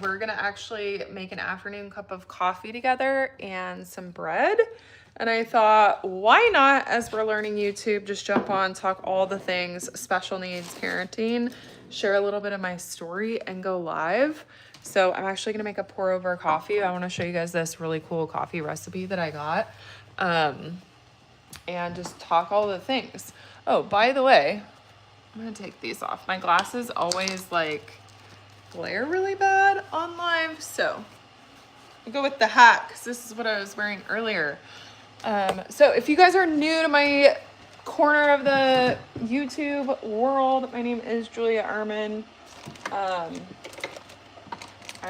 we're gonna actually make an afternoon cup of coffee together and some bread. And I thought, why not, as we're learning YouTube, just jump on, talk all the things special needs parenting, share a little bit of my story, and go live. So I'm actually gonna make a pour over coffee. I wanna show you guys this really cool coffee recipe that I got. And just talk all the things. Oh, by the way, I'm gonna take these off. My glasses always like glare really bad on live, so I go with the hat because this is what I was wearing earlier. So if you guys are new to my corner of the YouTube world, my name is Julia Ehrman. I'm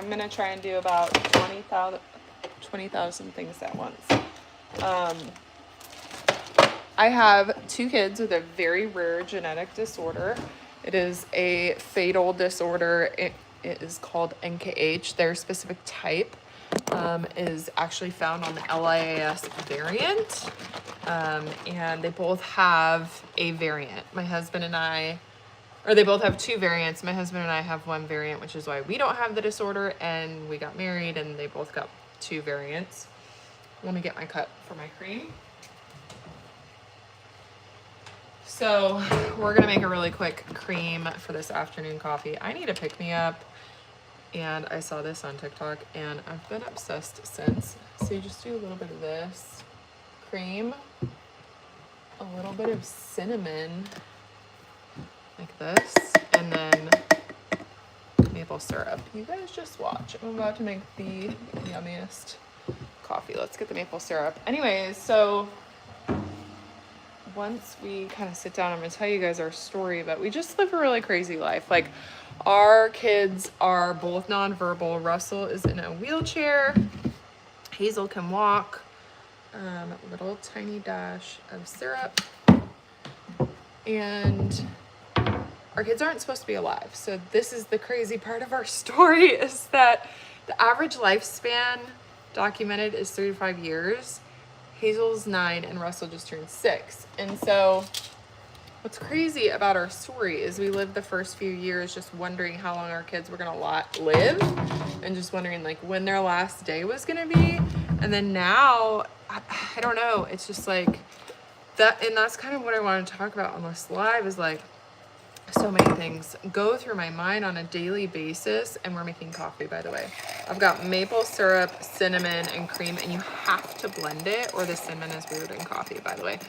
gonna try and do about 20,000 things at once. I have 2 kids with a very rare genetic disorder. It is a fatal disorder. It is called NKH. Their specific type is actually found on the LIAS variant. And they both have a variant. My husband and I, or they both have 2 variants. My husband and I have 1 variant, which is why we don't have the disorder. And we got married and they both got 2 variants. Let me get my cup for my cream. So we're gonna make a really quick cream for this afternoon coffee. I need a pick-me-up, and I saw this on TikTok and I've been obsessed since. So you just do a little bit of this cream, a little bit of cinnamon like this, and then maple syrup. You guys just watch. I'm about to make the yummiest coffee. Let's get the maple syrup. Anyways, so once we kind of sit down, I'm gonna tell you guys our story, but we just live a really crazy life. Like, our kids are both nonverbal. Russell is in a wheelchair. Hazel can walk. Little tiny dash of syrup. And our kids aren't supposed to be alive. So this is the crazy part of our story, is that the average lifespan documented is 3 to 5 years. Hazel's 9 and Russell just turned 6. And so what's crazy about our story is we lived the first few years just wondering how long our kids were gonna live, and just wondering like when their last day was gonna be. And then now, I don't know, it's just like that. And that's kind of what I want to talk about on this live, is like so many things go through my mind on a daily basis. And we're making coffee, by the way. I've got maple syrup, cinnamon, and cream, and you have to blend it or the cinnamon is weird in coffee, by the way.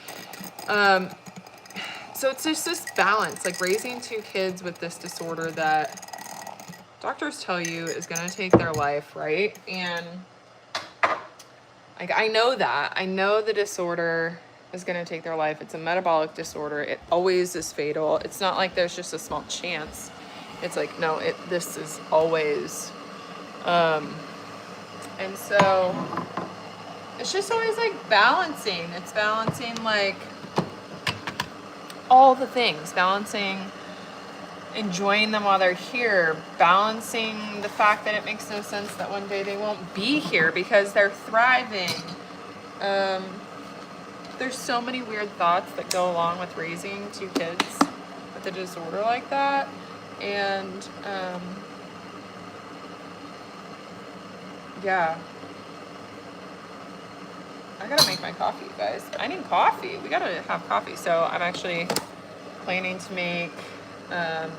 So it's just this balance, like raising 2 kids with this disorder that doctors tell you is gonna take their life, right? And like, I know the disorder is going to take their life. It's a metabolic disorder. It always is fatal. It's not like there's just a small chance. It's like, no, this is always, and so it's just always like balancing. It's balancing like all the things, balancing enjoying them while they're here, balancing the fact that it makes no sense that one day they won't be here because they're thriving. There's so many weird thoughts that go along with raising 2 kids with a disorder like that. And yeah, I gotta make my coffee, you guys. I need coffee. We gotta have coffee. So I'm actually planning to make my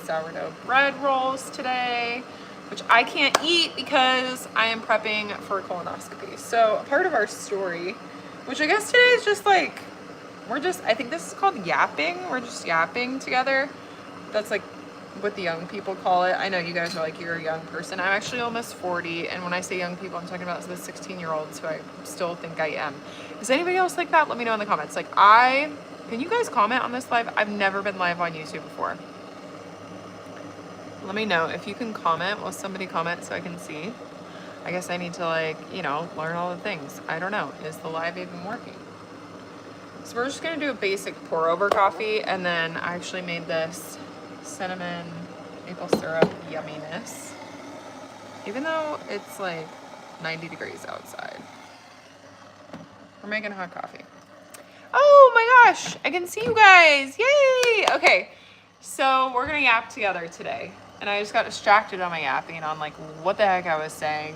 sourdough bread rolls today, which I can't eat because I am prepping for a colonoscopy. So a part of our story, which I guess today is just like, I think this is called yapping. We're just yapping together. That's like what the young people call it. I know you guys are like, you're a young person. I'm actually almost 40. And when I say young people, I'm talking about the 16-year-olds who I still think I am. Is anybody else like that? Let me know in the comments. Like, can you guys comment on this live? I've never been live on YouTube before. Let me know if you can comment. Will somebody comment so I can see? I guess I need to like, learn all the things. I don't know. Is the live even working? So we're just gonna do a basic pour over coffee, and then I actually made this cinnamon maple syrup yumminess. Even though it's like 90 degrees outside. We're making hot coffee. Oh my gosh, I can see you guys. Yay! Okay, so we're gonna yap together today. and I just got distracted on my yapping on like what the heck I was saying.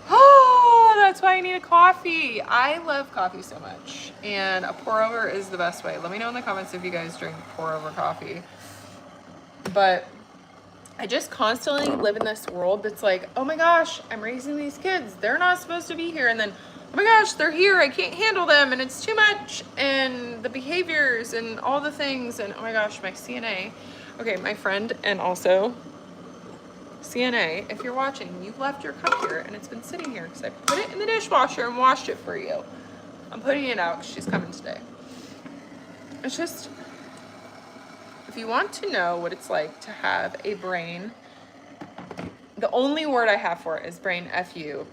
Oh, that's why I need a coffee. I love coffee so much, and a pour over is the best way. Let me know in the comments if you guys drink pour over coffee. But I just constantly live in this world that's like, oh my gosh, I'm raising these kids. They're not supposed to be here. And then, oh my gosh, they're here. I can't handle them. And it's too much. And the behaviors and all the things. And oh my gosh, my CNA. Okay, my friend and also CNA, if you're watching, you've left your cup here and it's been sitting here because I put it in the dishwasher and washed it for you. I'm putting it out because she's coming today. It's just, if you want to know what it's like to have a brain, the only word I have for it is brain FU.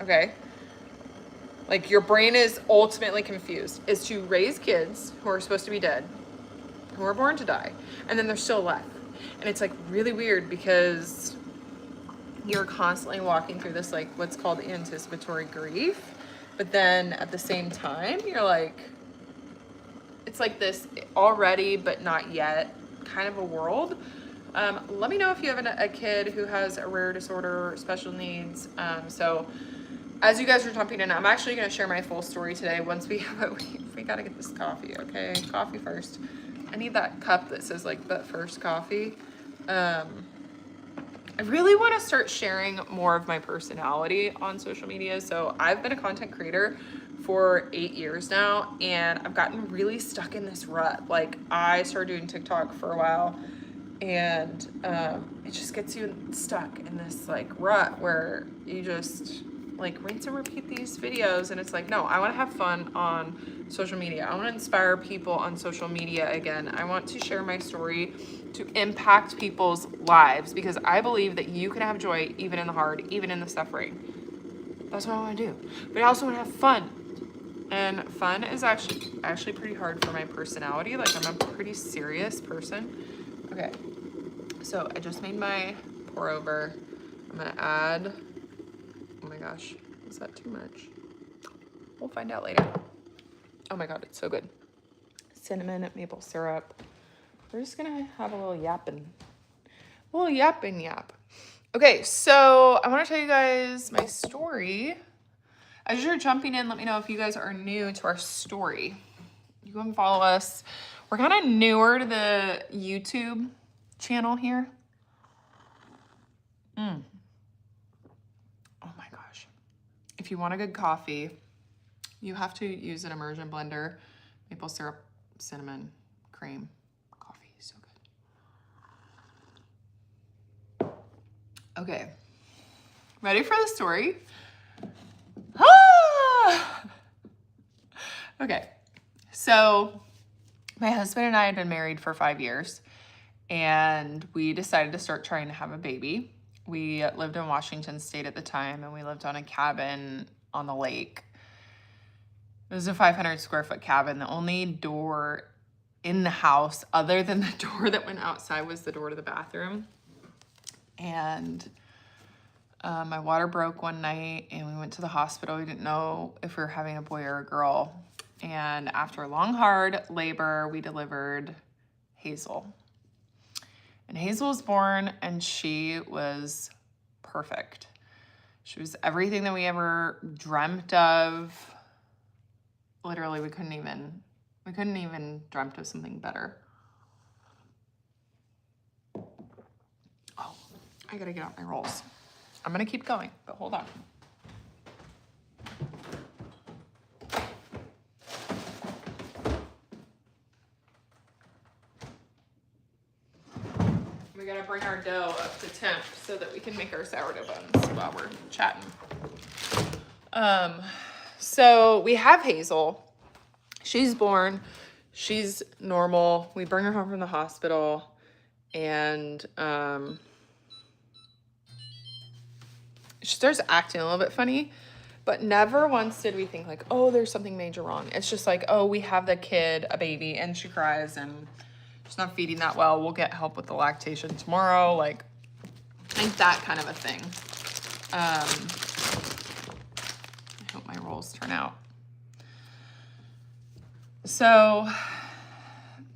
Okay? Like your brain is ultimately confused. Is to raise kids who are supposed to be dead, who are born to die, and then they're still alive. And it's like really weird because you're constantly walking through this like what's called anticipatory grief. But then at the same time, you're like, it's like this already but not yet kind of a world. Let me know if you have a kid who has a rare disorder or special needs. So as you guys are jumping in, I'm actually going to share my full story today once we got to get this coffee, okay? Coffee first. I need that cup that says like that first coffee. I really want to start sharing more of my personality on social media. So I've been a content creator for 8 years now, and I've gotten really stuck in this rut. Like I started doing TikTok for a while, and it just gets you stuck in this like rut where you just like rinse and repeat these videos. And it's like, no, I want to have fun on social media. I want to inspire people on social media again. I want to share my story to impact people's lives because I believe that you can have joy even in the hard, even in the suffering. That's what I want to do. But I also want to have fun. And fun is actually pretty hard for my personality. Like I'm a pretty serious person. Okay. So I just made my pour over. I'm going to add, oh my gosh, is that too much? We'll find out later. Oh my God, it's so good. Cinnamon, maple syrup. We're just gonna have a little yapping yap. Okay, so I want to tell you guys my story. As you're jumping in, let me know if you guys are new to our story. You can follow us. We're kind of newer to the YouTube channel here. Oh my gosh. If you want a good coffee, you have to use an immersion blender, maple syrup, cinnamon, cream. Coffee is so good. Okay. Ready for the story? Okay. So my husband and I had been married for 5 years, and we decided to start trying to have a baby. We lived in Washington State at the time, and we lived on a cabin on the lake. It was a 500 square foot cabin. The only door in the house other than the door that went outside was the door to the bathroom. And my water broke one night and we went to the hospital. We didn't know if we were having a boy or a girl. And after a long, hard labor, we delivered Hazel. And Hazel was born and she was perfect. She was everything that we ever dreamt of. Literally, we couldn't even dreamt of something better. Oh, I gotta get out my rolls. I'm gonna keep going, but hold on. We gotta bring our dough up to temp so that we can make our sourdough buns while we're chatting. So we have Hazel. She's born. She's normal. We bring her home from the hospital, and she starts acting a little bit funny, but never once did we think like, oh, there's something major wrong. It's just like, oh, we have the kid, a baby, and she cries and she's not feeding that well. We'll get help with the lactation tomorrow. Like that kind of a thing. I hope my rolls turn out. So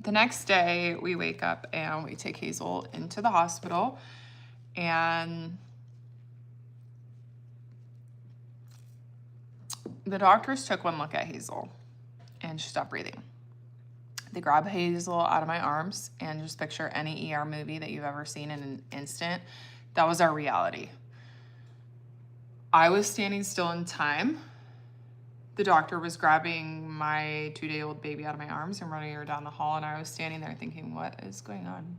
The next day we wake up and we take Hazel into the hospital, and the doctors took one look at Hazel and she stopped breathing. They grab Hazel out of my arms, and just picture any ER movie that you've ever seen in an instant. That was our reality. I was standing still in time. The doctor was grabbing my 2-day-old baby out of my arms and running her down the hall, and I was standing there thinking, what is going on?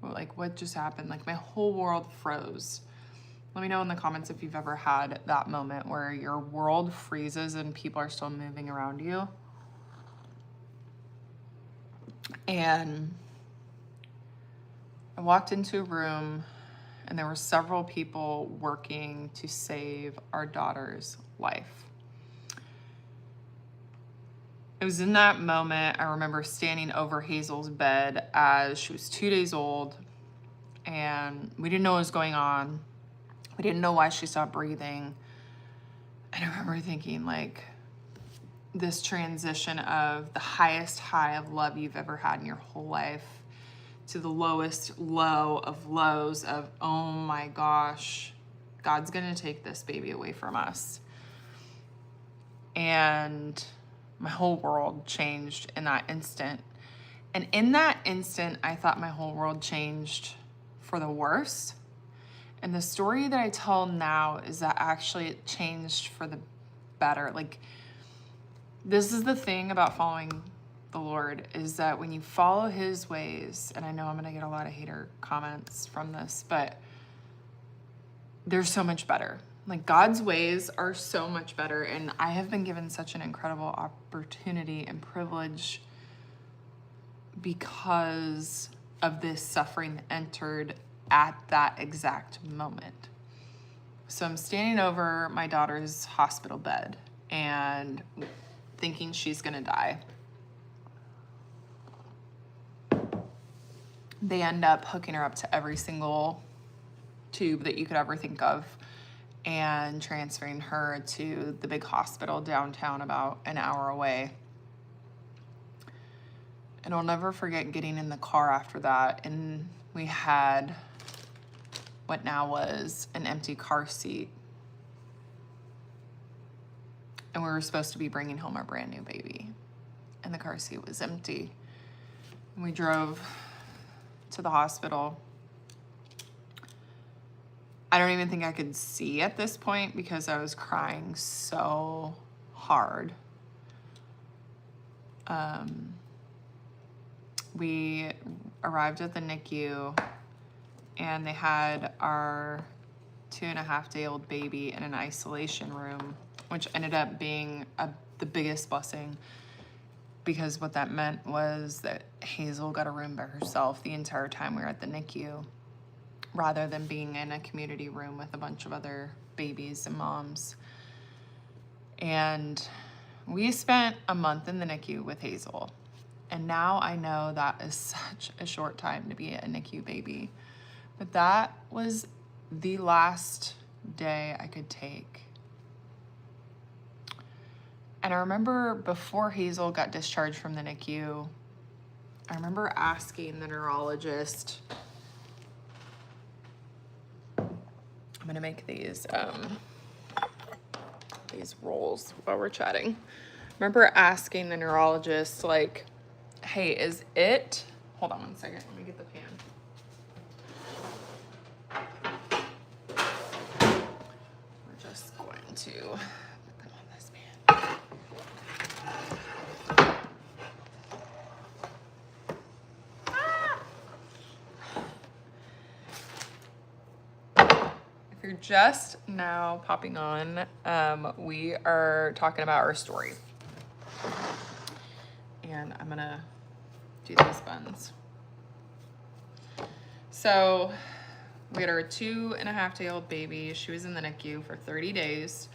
Like, what just happened? Like, my whole world froze. Let me know in the comments if you've ever had that moment where your world freezes and people are still moving around you. And I walked into a room, and there were several people working to save our daughter's life. It was in that moment I remember standing over Hazel's bed as she was 2 days old, and we didn't know what was going on. We didn't know why she stopped breathing. And I remember thinking, like, this transition of the highest high of love you've ever had in your whole life to the lowest low of lows of, oh my gosh, God's gonna take this baby away from us. And my whole world changed in that instant. And in that instant, I thought my whole world changed for the worse. And the story that I tell now is that actually it changed for the better. Like, this is the thing about following the Lord, is that when you follow his ways, and I know I'm gonna get a lot of hater comments from this, but they're so much better. Like, God's ways are so much better, and I have been given such an incredible opportunity and privilege because of this suffering that entered at that exact moment. So I'm standing over my daughter's hospital bed and thinking she's gonna die. They end up hooking her up to every single tube that you could ever think of and transferring her to the big hospital downtown about an hour away. And I'll never forget getting in the car after that, and we had what now was an empty car seat. And we were supposed to be bringing home our brand new baby, and the car seat was empty. And we drove to the hospital. I don't even think I could see at this point because I was crying so hard. We arrived at the NICU, and they had our 2.5-day-old baby in an isolation room, which ended up being the biggest blessing, because what that meant was that Hazel got a room by herself the entire time we were at the NICU, rather than being in a community room with a bunch of other babies and moms. And we spent a month in the NICU with Hazel. And now I know that is such a short time to be a NICU baby. But that was the last day I could take. And I remember before Hazel got discharged from the NICU, I remember asking the neurologist, I'm gonna make these rolls while we're chatting. I remember asking the neurologist, like, hey, is it, hold on one second, let me get the pan. We're just going to put them on this pan. If you're just now popping on, we are talking about our story. And I'm gonna do these buns. So we had our 2.5-day-old baby. She was in the NICU for 30 days.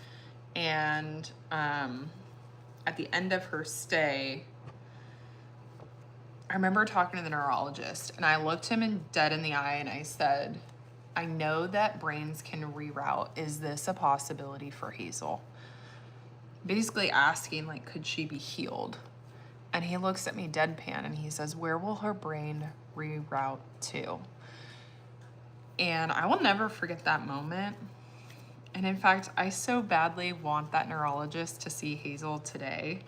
And at the end of her stay, I remember talking to the neurologist, and I looked him dead in the eye and I said, I know that brains can reroute. Is this a possibility for Hazel? Basically asking, like, could she be healed? And he looks at me deadpan and he says, where will her brain reroute to? And I will never forget that moment. And in fact, I so badly want that neurologist to see Hazel today,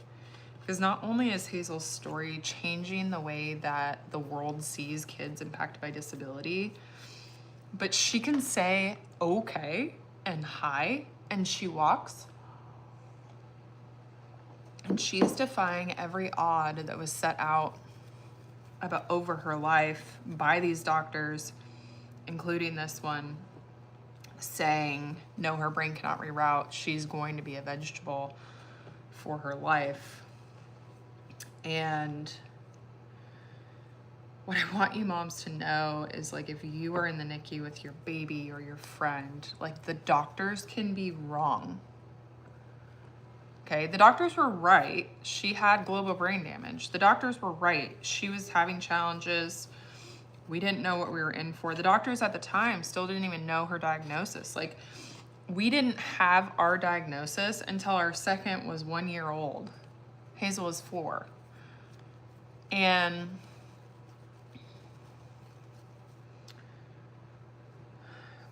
because not only is Hazel's story changing the way that the world sees kids impacted by disability, but she can say okay and hi, and she walks. And she is defying every odd that was set out about over her life by these doctors, including this one, saying, no, her brain cannot reroute. She's going to be a vegetable for her life. And what I want you moms to know is, like, if you are in the NICU with your baby or your friend, like, the doctors can be wrong. Okay, the doctors were right. She had global brain damage. The doctors were right. She was having challenges. We didn't know what we were in for. The doctors at the time still didn't even know her diagnosis. Like, we didn't have our diagnosis until our second was 1 year old. Hazel was 4. And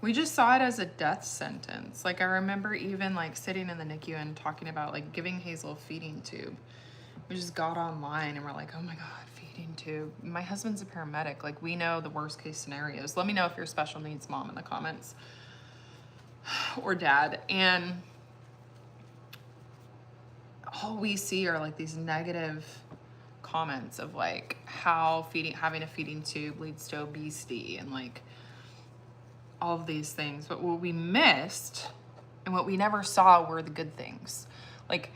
we just saw it as a death sentence. Like, I remember even like sitting in the NICU and talking about like giving Hazel a feeding tube. We just got online and we're like, oh my God, feeding tube. My husband's a paramedic. Like, we know the worst case scenarios. Let me know if you're a special needs mom in the comments, or dad. And all we see are like these negative comments of like how having a feeding tube leads to obesity and like all of these things. But what we missed and what we never saw were the good things. Like,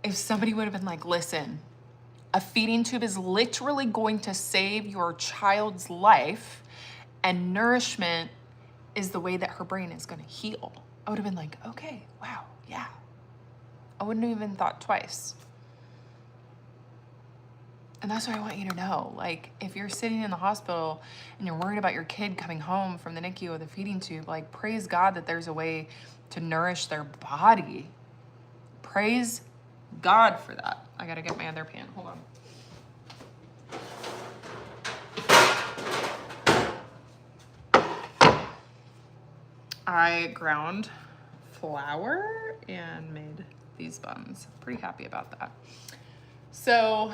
if somebody would have been like, listen, a feeding tube is literally going to save your child's life, and nourishment is the way that her brain is going to heal, I would have been like, okay, wow, yeah. I wouldn't have even thought twice. And that's what I want you to know. Like, if you're sitting in the hospital and you're worried about your kid coming home from the NICU with a feeding tube, like, praise God that there's a way to nourish their body. Praise God for that. I gotta get my other pan. Hold on. I ground flour and made these buns. Pretty happy about that. So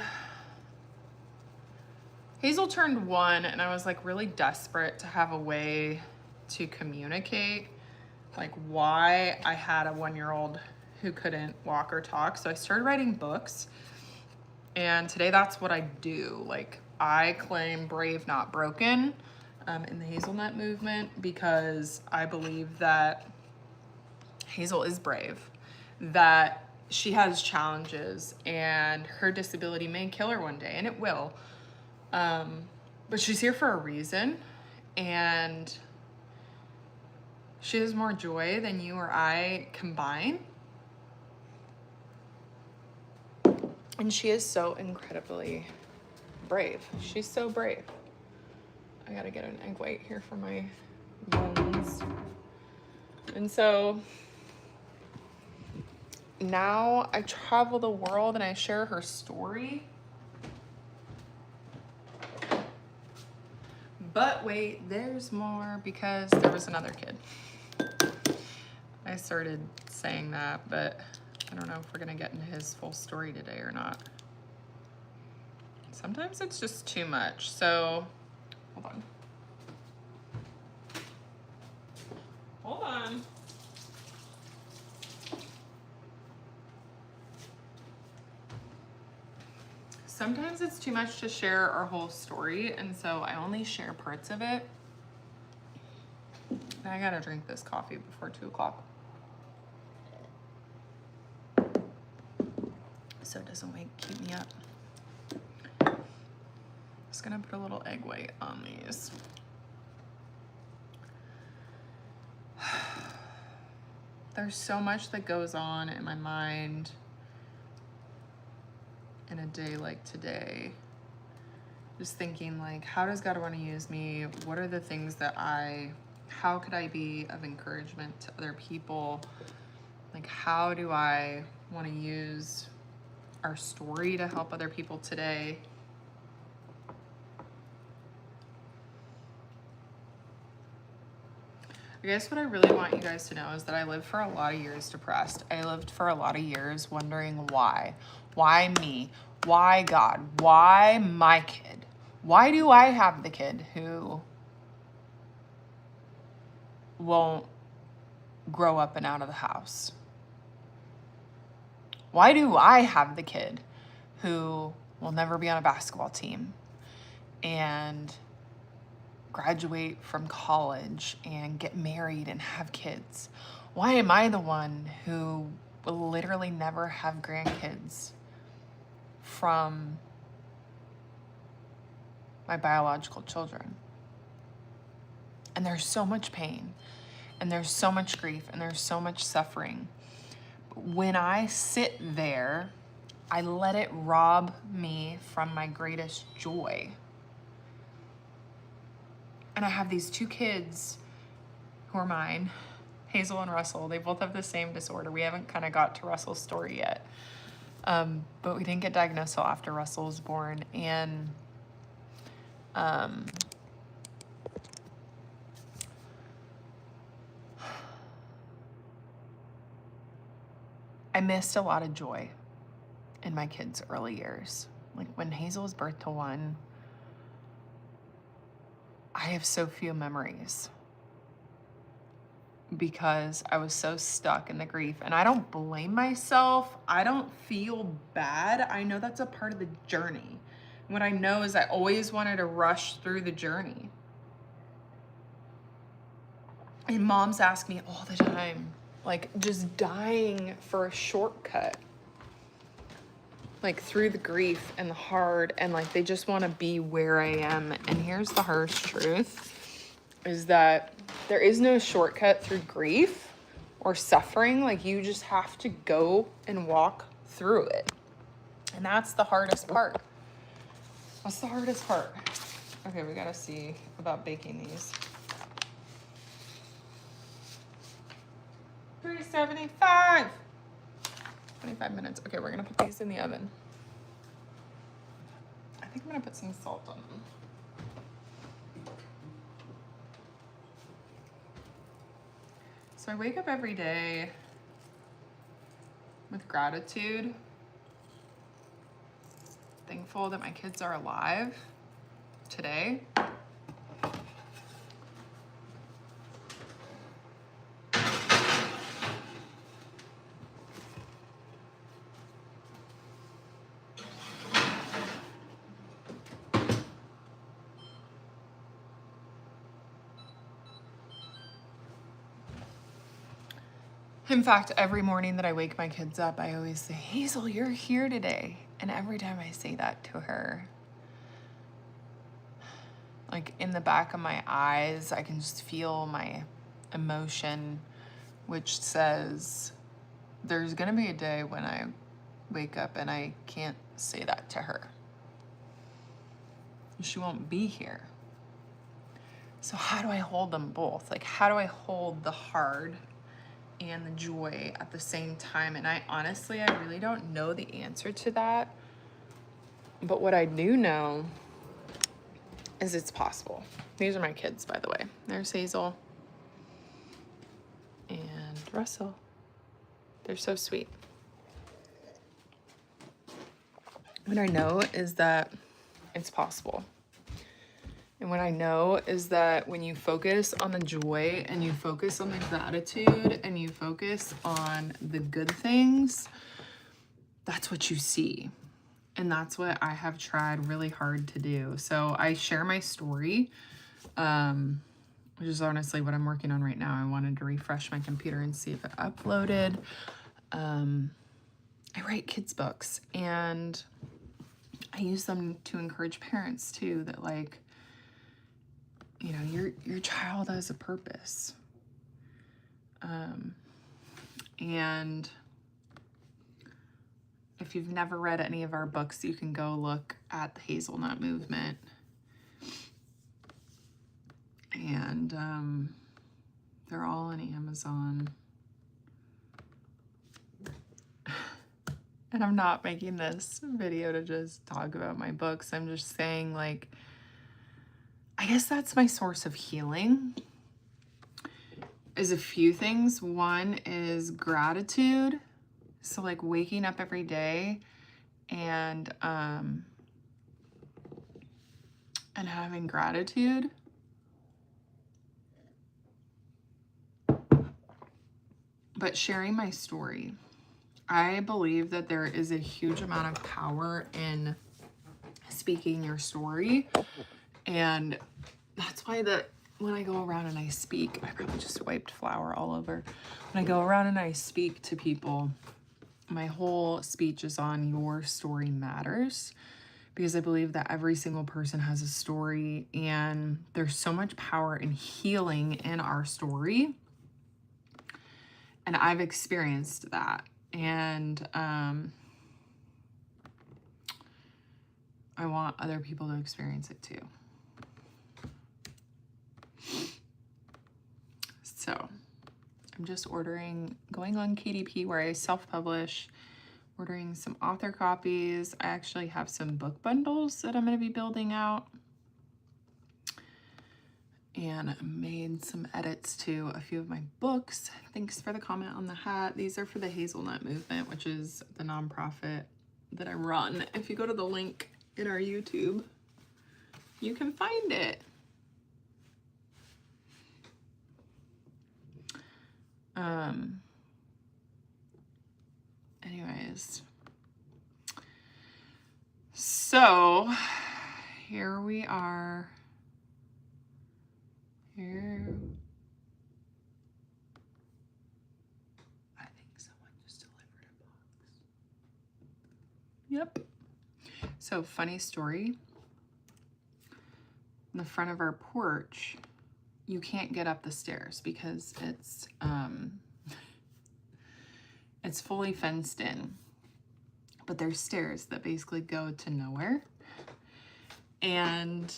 Hazel turned 1 and I was like really desperate to have a way to communicate like why I had a 1-year-old who couldn't walk or talk. So I started writing books, and today that's what I do. Like, I claim Brave Not Broken in the Hazelnut movement, because I believe that Hazel is brave, that she has challenges, and her disability may kill her one day, and it will. But she's here for a reason, and she has more joy than you or I combine. And she is so incredibly brave. She's so brave. I gotta get an egg white here for my buns. And so now I travel the world and I share her story. But wait, there's more, because there was another kid. I started saying that, but I don't know if we're gonna get into his full story today or not. Sometimes it's just too much. So, hold on. Hold on. Sometimes it's too much to share our whole story, and so I only share parts of it. I gotta drink this coffee before 2 o'clock, so it doesn't keep me up. Just gonna put a little egg white on these. There's so much that goes on in my mind in a day like today. Just thinking like, how does God want to use me? What are the things that how could I be of encouragement to other people? Like, how do I want to use our story to help other people today. I guess what I really want you guys to know is that I lived for a lot of years depressed. I lived for a lot of years wondering why. Why me? Why God? Why my kid? Why do I have the kid who won't grow up and out of the house? Why do I have the kid who will never be on a basketball team and graduate from college and get married and have kids? Why am I the one who will literally never have grandkids from my biological children? And there's so much pain, and there's so much grief, and there's so much suffering. When I sit there, I let it rob me from my greatest joy. And I have these two kids who are mine, Hazel and Russell. They both have the same disorder. We haven't kind of got to Russell's story yet. But we didn't get diagnosed till after Russell was born. And I missed a lot of joy in my kids' early years. Like when Hazel was birth to one, I have so few memories because I was so stuck in the grief. And I don't blame myself. I don't feel bad. I know that's a part of the journey. What I know is I always wanted to rush through the journey. And moms ask me all the time, like just dying for a shortcut, like through the grief and the hard, and like they just want to be where I am. And here's the harsh truth, is that there is no shortcut through grief or suffering. Like you just have to go and walk through it. And that's the hardest part. What's the hardest part? Okay, we gotta see about baking these. 375. 25 minutes. Okay, we're gonna put these in the oven. I think I'm gonna put some salt on them. So I wake up every day with gratitude, thankful that my kids are alive today. In fact, every morning that I wake my kids up, I always say, Hazel, you're here today. And every time I say that to her, like in the back of my eyes, I can just feel my emotion, which says there's gonna be a day when I wake up and I can't say that to her. She won't be here. So how do I hold them both? Like, how do I hold the hard and the joy at the same time? And I really don't know the answer to that. But what I do know is it's possible. These are my kids, by the way. There's Hazel and Russell. They're so sweet. What I know is that it's possible. And what I know is that when you focus on the joy and you focus on the gratitude and you focus on the good things, that's what you see. And that's what I have tried really hard to do. So I share my story, which is honestly what I'm working on right now. I wanted to refresh my computer and see if it uploaded. I write kids' books, and I use them to encourage parents too, that like, you know, your child has a purpose. And if you've never read any of our books, you can go look at the Hazelnut Movement. And they're all on Amazon. And I'm not making this video to just talk about my books. I'm just saying, like, I guess that's my source of healing, is a few things. One is gratitude. So like waking up every day and having gratitude. But sharing my story. I believe that there is a huge amount of power in speaking your story. And that's why when I go around and I speak, I probably just wiped flour all over. When I go around and I speak to people, my whole speech is on your story matters, because I believe that every single person has a story, and there's so much power in healing in our story. And I've experienced that. And I want other people to experience it too. So I'm just going on KDP where I self-publish, ordering some author copies. I actually have some book bundles that I'm going to be building out. And made some edits to a few of my books. Thanks for the comment on the hat. These are for the Hazelnut Movement, which is the nonprofit that I run. If you go to the link in our YouTube, you can find it. Anyways, so here we are. Here. I think someone just delivered a box. Yep. So funny story. In the front of our porch, you can't get up the stairs because it's fully fenced in. But there's stairs that basically go to nowhere. And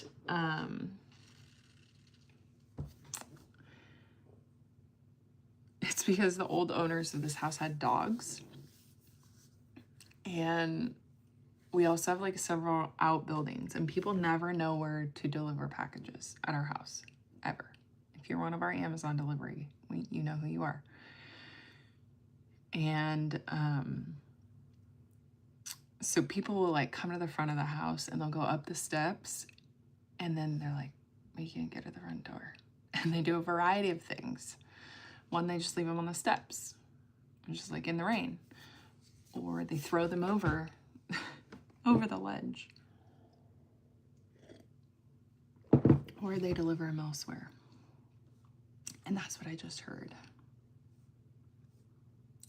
it's because the old owners of this house had dogs. And we also have like several outbuildings, and people never know where to deliver packages at our house, ever. If you're one of our Amazon delivery, you know who you are. And so people will like come to the front of the house and they'll go up the steps, and then they're like, we can't get to the front door. And they do a variety of things. One, they just leave them on the steps, just like in the rain. Or they throw them over the ledge. Or they deliver them elsewhere. And that's what I just heard.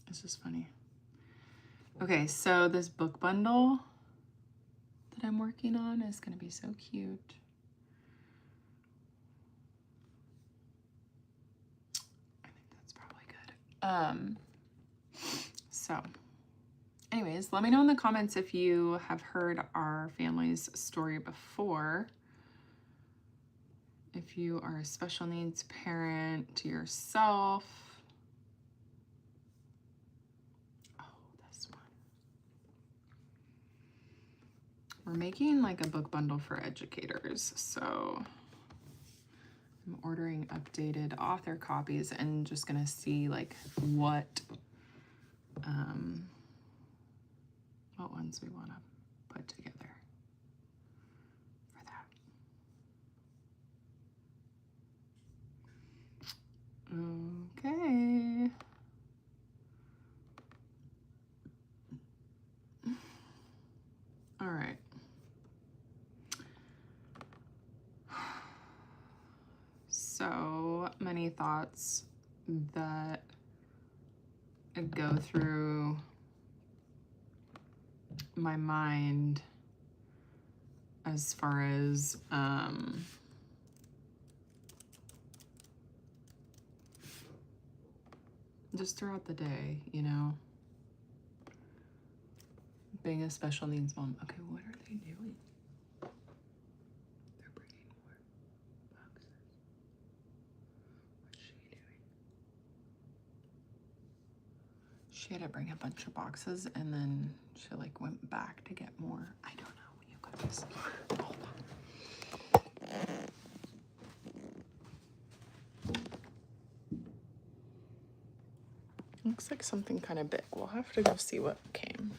It's just funny. Okay, so this book bundle that I'm working on is going to be so cute. I think that's probably good. So anyways, let me know in the comments if you have heard our family's story before. If you are a special needs parent to yourself. Oh, this one. We're making like a book bundle for educators. So I'm ordering updated author copies and just gonna see like what ones we want to put together for that. Okay. All right. So many thoughts that go through my mind as far as just throughout the day, you know, being a special needs mom. Okay, what are they doing? They're bringing more boxes. What's she doing? She had to bring a bunch of boxes and then she like went back to get more. I don't know, you guys. Hold on. Looks like something kind of big. We'll have to go see what came.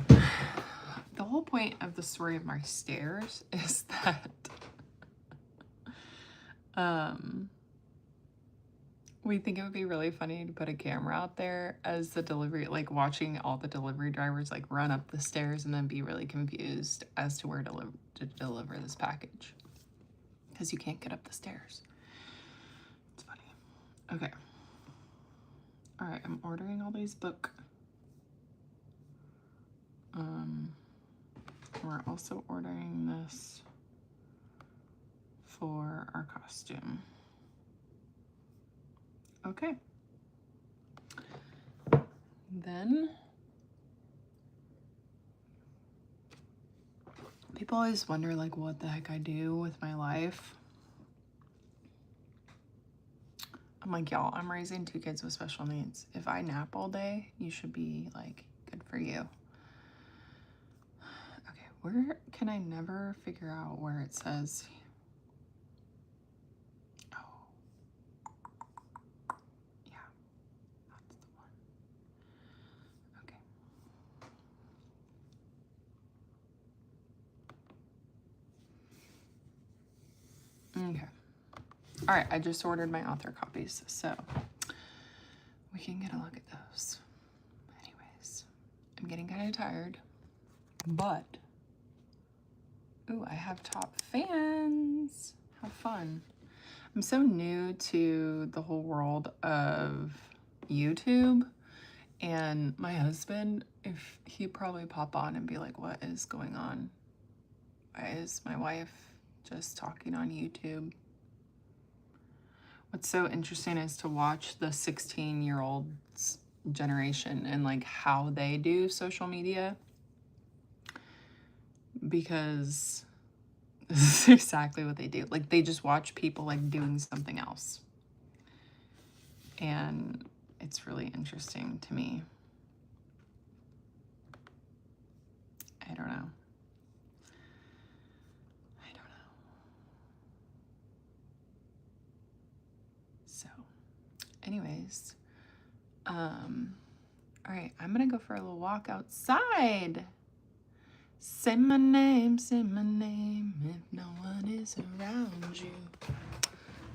The whole point of the story of my stairs is that we think it would be really funny to put a camera out there as the delivery, like watching all the delivery drivers like run up the stairs and then be really confused as to where to deliver this package. Because you can't get up the stairs. It's funny. Okay. All right, I'm ordering all these books. We're also ordering this for our costume. Okay. Then people always wonder like what the heck I do with my life. I'm like, y'all, I'm raising 2 kids with special needs. If I nap all day, you should be like, good for you. Okay, where can I never figure out where it says? Oh, yeah, that's the one. Okay. Okay. All right, I just ordered my author copies, so we can get a look at those. Anyways, I'm getting kind of tired, but, ooh, I have top fans. How fun. I'm so new to the whole world of YouTube, and my husband, if he'd probably pop on and be like, what is going on? Why is my wife just talking on YouTube? What's so interesting is to watch the 16-year-olds generation and like how they do social media, because this is exactly what they do. Like they just watch people like doing something else. And it's really interesting to me. I don't know. So anyways, all right, I'm gonna go for a little walk outside. Say my name if no one is around you.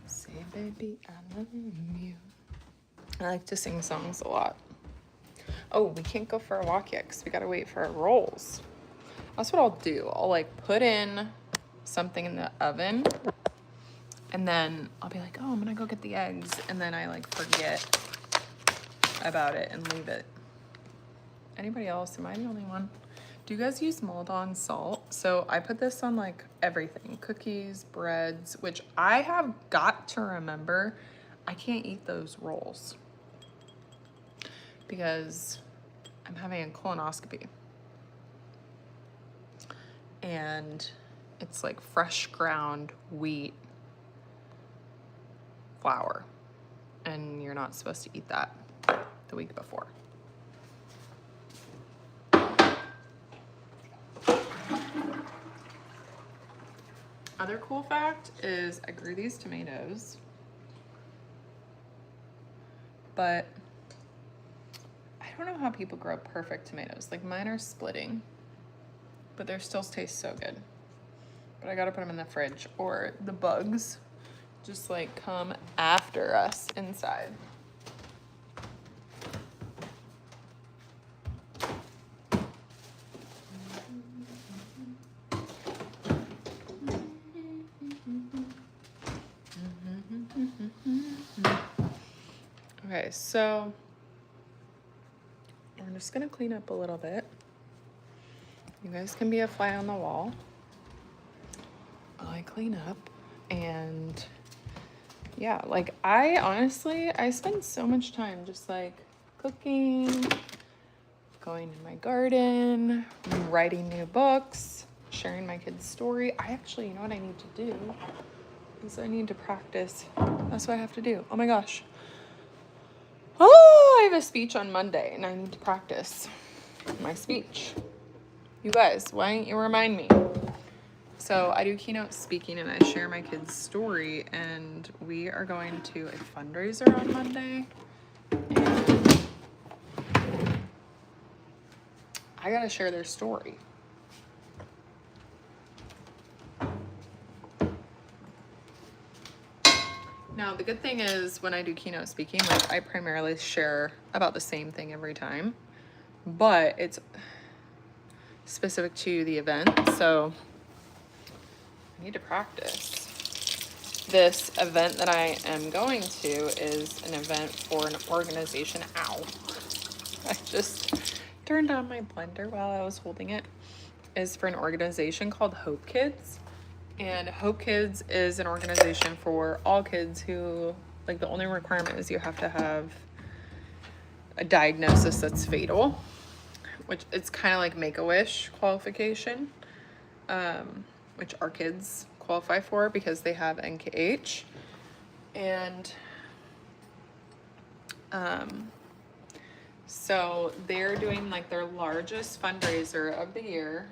Say, baby, I love you. I like to sing songs a lot. Oh, we can't go for a walk yet because we gotta wait for our rolls. That's what I'll do. I'll like put in something in the oven and then I'll be like, oh, I'm gonna go get the eggs. And then I like forget about it and leave it. Anybody else? Am I the only one? Do you guys use Maldon salt? So I put this on like everything, cookies, breads, which I have got to remember, I can't eat those rolls because I'm having a colonoscopy. And it's like fresh ground wheat flour. And you're not supposed to eat that the week before. Other cool fact is I grew these tomatoes, but I don't know how people grow perfect tomatoes. Like mine are splitting, but they still taste so good. But I gotta put them in the fridge or the bugs just like come after us inside. Okay, so I'm just gonna clean up a little bit. You guys can be a fly on the wall while I clean up. And yeah, like I honestly spend so much time just like cooking, going in my garden, writing new books, sharing my kids' story. I actually, you know what I need to do is I need to practice. That's what I have to do. Oh my gosh. Oh! I have a speech on Monday and I need to practice my speech. You guys, why don't you remind me? So I do keynote speaking and I share my kids' story, and we are going to a fundraiser on Monday. And I gotta share their story. Now, the good thing is when I do keynote speaking, like I primarily share about the same thing every time, but it's specific to the event. So I need to practice. This event that I am going to is an event for an organization. Ow. I just turned on my blender while I was holding it. Is for an organization called Hope Kids. And Hope Kids is an organization for all kids who, like, the only requirement is you have to have a diagnosis that's fatal, which it's kind of like Make-A-Wish qualification, which our kids qualify for because they have NKH. And so they're doing like their largest fundraiser of the year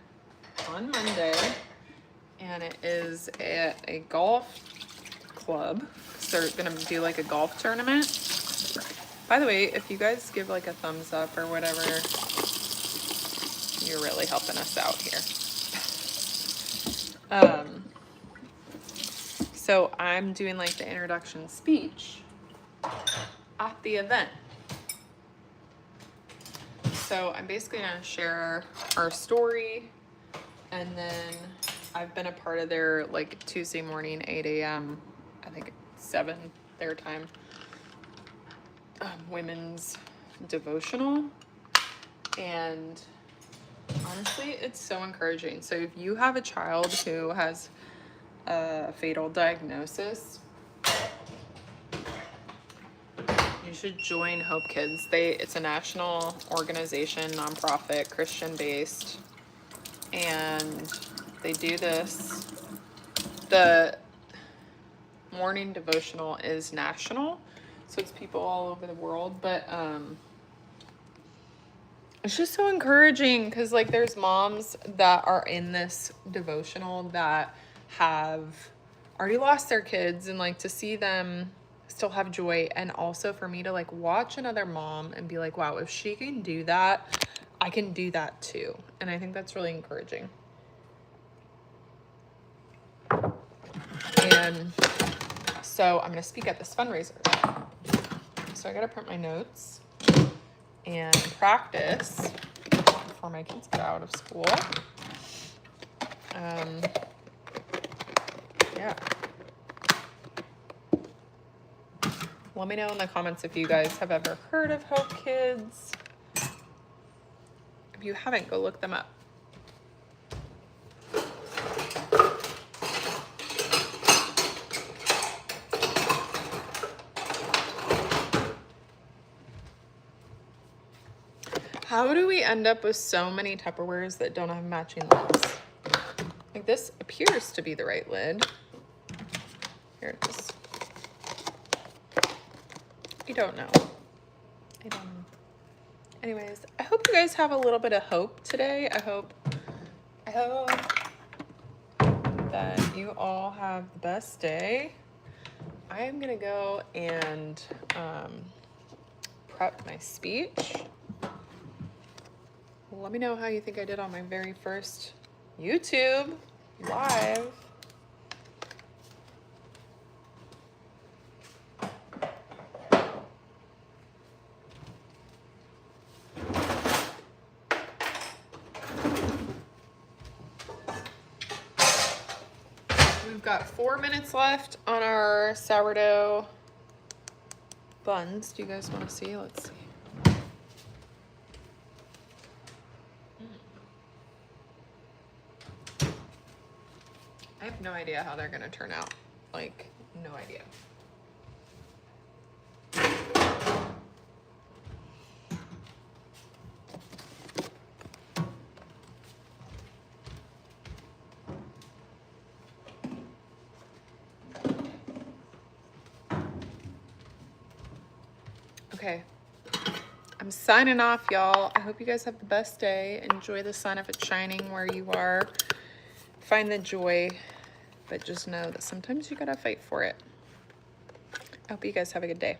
on Monday, and it is at a golf club. So they're gonna do like a golf tournament. By the way, if you guys give like a thumbs up or whatever, you're really helping us out here. So I'm doing like the introduction speech at the event. So I'm basically gonna share our story, and then I've been a part of their like Tuesday morning, 8 a.m., I think 7 their time, women's devotional. And honestly, it's so encouraging. So if you have a child who has a fatal diagnosis, you should join Hope Kids. It's a national organization, nonprofit, Christian-based, and they do this. The morning devotional is national, so it's people all over the world, but it's just so encouraging because like there's moms that are in this devotional that have already lost their kids, and like to see them still have joy, and also for me to like watch another mom and be like, wow, if she can do that, I can do that too. And I think that's really encouraging. And so I'm gonna speak at this fundraiser. So I gotta print my notes and practice before my kids get out of school. Yeah. Let me know in the comments if you guys have ever heard of Hope Kids. If you haven't, go look them up. How do we end up with so many Tupperwares that don't have matching lids? Like this appears to be the right lid. Here it is. I don't know. Anyways, I hope you guys have a little bit of hope today. I hope that you all have the best day. I am gonna go and prep my speech. Let me know how you think I did on my very first YouTube live. We've got 4 minutes left on our sourdough buns. Do you guys want to see? Let's see. I have no idea how they're going to turn out. Like, no idea. Okay, I'm signing off, y'all. I hope you guys have the best day. Enjoy the sun if it's shining where you are. Find the joy, but just know that sometimes you gotta fight for it. I hope you guys have a good day.